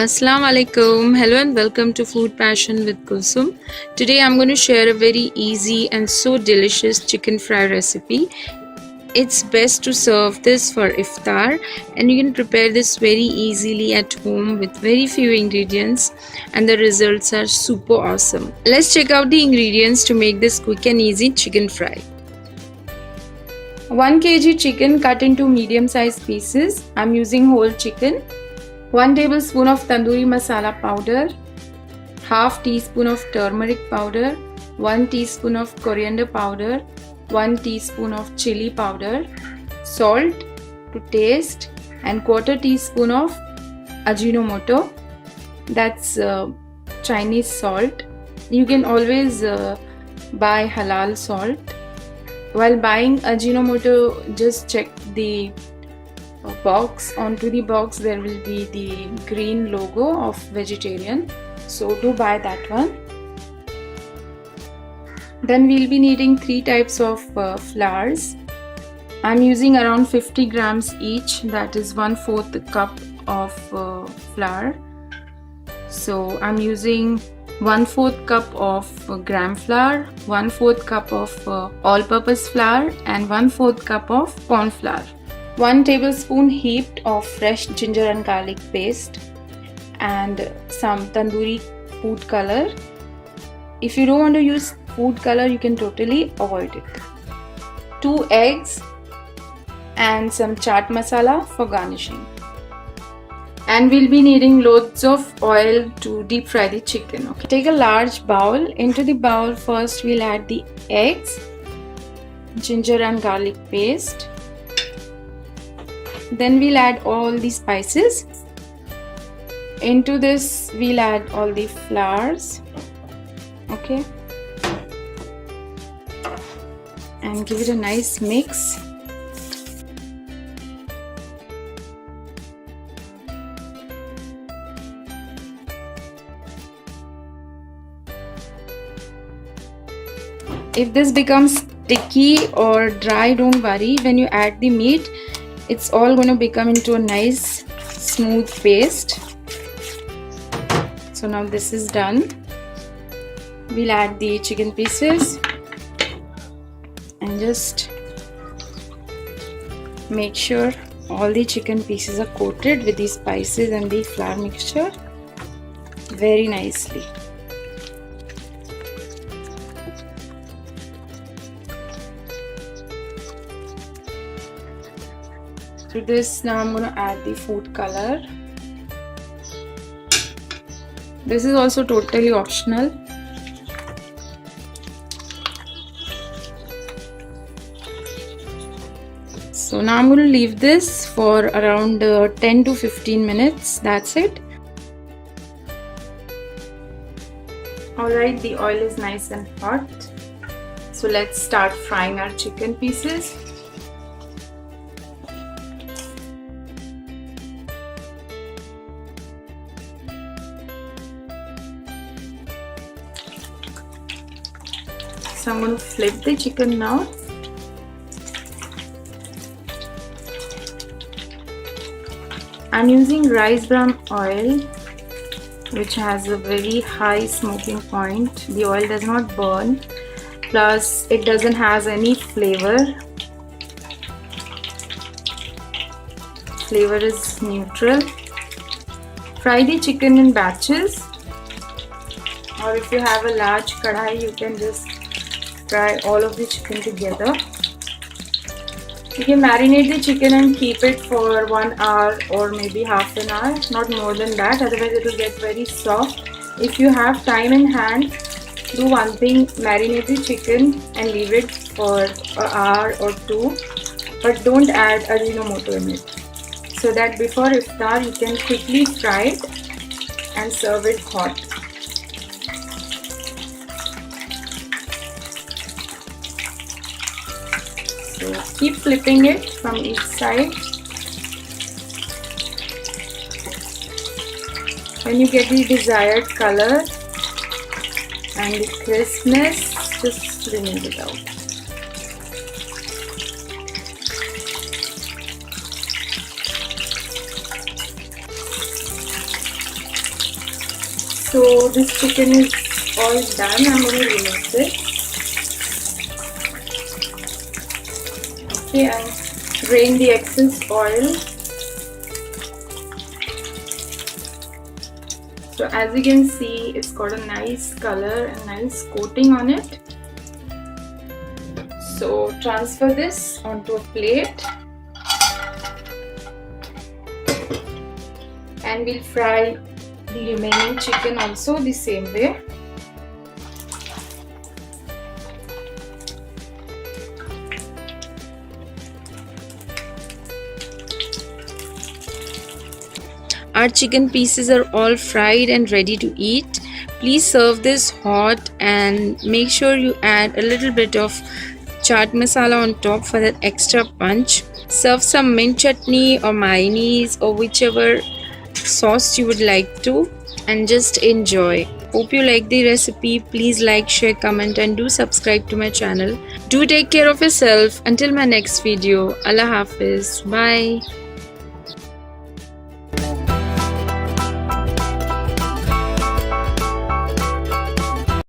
Assalamu alaikum. Hello and welcome to Food Passion with Kulsum. Today I'm going to share a very easy and so delicious chicken fry recipe. It's best to serve this for iftar, and you can prepare this very easily at home with very few ingredients, and the results are super awesome. Let's check out the ingredients to make this quick and easy chicken fry. 1 kg chicken cut into medium sized pieces. I'm using whole chicken. 1 tablespoon of tandoori masala powder, half teaspoon of turmeric powder, 1 teaspoon of coriander powder, 1 teaspoon of chili powder, salt to taste, and quarter teaspoon of ajinomoto. That's Chinese salt. You can always buy halal salt. While buying ajinomoto, just check the box. Onto the box there will be the green logo of vegetarian, so do buy that one. Then we'll be needing 3 types of flours. I'm using around 50 grams each, that is 1/4 cup of flour. So I'm using 1/4 cup of gram flour, 1/4 cup of all-purpose flour, and 1/4 cup of corn flour. 1 tablespoon heaped of fresh ginger and garlic paste, and some tandoori food color. If you don't want to use food color, you can totally avoid it. 2 eggs and some chaat masala for garnishing. And we'll be needing loads of oil to deep fry the chicken. Okay. Take a large bowl. Into the bowl first we'll add the eggs, ginger and garlic paste. Then we'll add all the spices. Into this we'll add all the flours, okay, and give it a nice mix. If this becomes sticky or dry, don't worry. When you add the meat, it's all going to become into a nice smooth paste. So now this is done. We'll add the chicken pieces and just make sure all the chicken pieces are coated with the spices and the flour mixture very nicely. To this, now I'm going to add the food color. This is also totally optional. So now I'm going to leave this for around 10 to 15 minutes. That's it. Alright, the oil is nice and hot. So let's start frying our chicken pieces. So I'm going to flip the chicken now. I'm using rice bran oil, which has a very high smoking point. The oil does not burn, plus it doesn't have any flavor. Flavor is neutral. Fry the chicken in batches, or if you have a large kadhai, you can just fry all of the chicken together. You can marinate the chicken and keep it for 1 hour or maybe half an hour, not more than that, otherwise it will get very soft. If you have time in hand, do one thing: marinate the chicken and leave it for an hour or 2, but don't add ajinomoto in it, so that before iftar you can quickly fry it and serve it hot. So keep flipping it from each side. When you get the desired color and the crispness, just remove it out. So this chicken is all done. I'm going to remove it. Okay, and drain the excess oil. So as you can see, it's got a nice color and nice coating on it. So transfer this onto a plate and we'll fry the remaining chicken also the same way. Our chicken pieces are all fried and ready to eat. Please serve this hot and make sure you add a little bit of chaat masala on top for that extra punch. Serve some mint chutney or mayonnaise or whichever sauce you would like to and just enjoy. Hope you like the recipe. Please like, share, comment and do subscribe to my channel. Do take care of yourself. Until my next video. Allah Hafiz. Bye.